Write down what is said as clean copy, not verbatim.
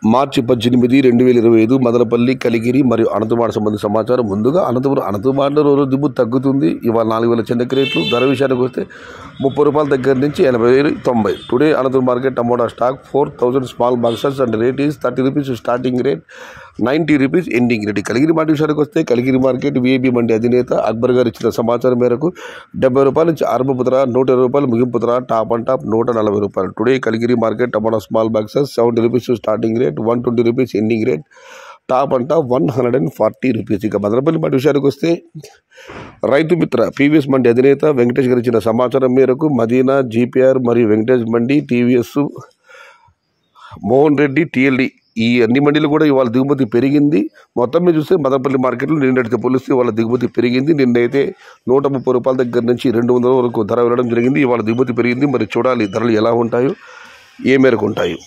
మార్చి 18, 2025 మదనపల్లి, కలిగిరి మరియు అనంతపురం సంబంధించిన సమాచారం. ముందుగా అనంతపురంలో రోజు దిబ్బు తగ్గుతుంది. ఇవాళ 4,000 చెందక రేట్లు. ధర విషయానికి వస్తే 30 రూపాయల దగ్గర నుంచి 80, 90. Today Anantapur market tomato stock 4,000 small boxes and rate is 30 rupees starting rate, 90 rupees ending rate. Kaligiri market విషయానికి వస్తే కలిగిరి మార్కెట్ విఐపి మండి అధినేత అక్బర్ గారు ఇచ్చిన సమాచారం మేరకు 70 రూపాయల నుంచి ఆరంభపు ధర 120 రూపాయలు ముగింపు ధర. టాప్ అండ్ టాప్ 140 రూపాయలు. Today Kaligiri market tomato small boxes 70 rupees starting rate, 120 rupees ending rate. Top and top 140 rupees. ఇక మదనపల్లి మండి విషయానికి వస్తే రైతు మిత్ర పీవీఎస్ మండి అధినేత వెంకటేష్ గారు ఇచ్చిన సమాచారం మేరకు మదీనా, జీపీఆర్ మరియు వెంకటేష్ మండి, టీవీఎస్, మోహన్ రెడ్డి, టీఎల్డి ఈ అన్ని మండీలు కూడా ఇవాళ దిగుమతి పెరిగింది. మొత్తం మీద చూస్తే మదనపల్లి మార్కెట్లో నిన్నటితో పోలిస్తే ఇవాళ దిగుమతి పెరిగింది. నిన్నైతే 130 రూపాయల దగ్గర నుంచి 200 వరకు ధర వెళ్ళడం జరిగింది. ఇవాళ దిగుమతి పెరిగింది. మరి చూడాలి ధరలు ఎలా ఉంటాయో, ఏ మేరకు ఉంటాయో.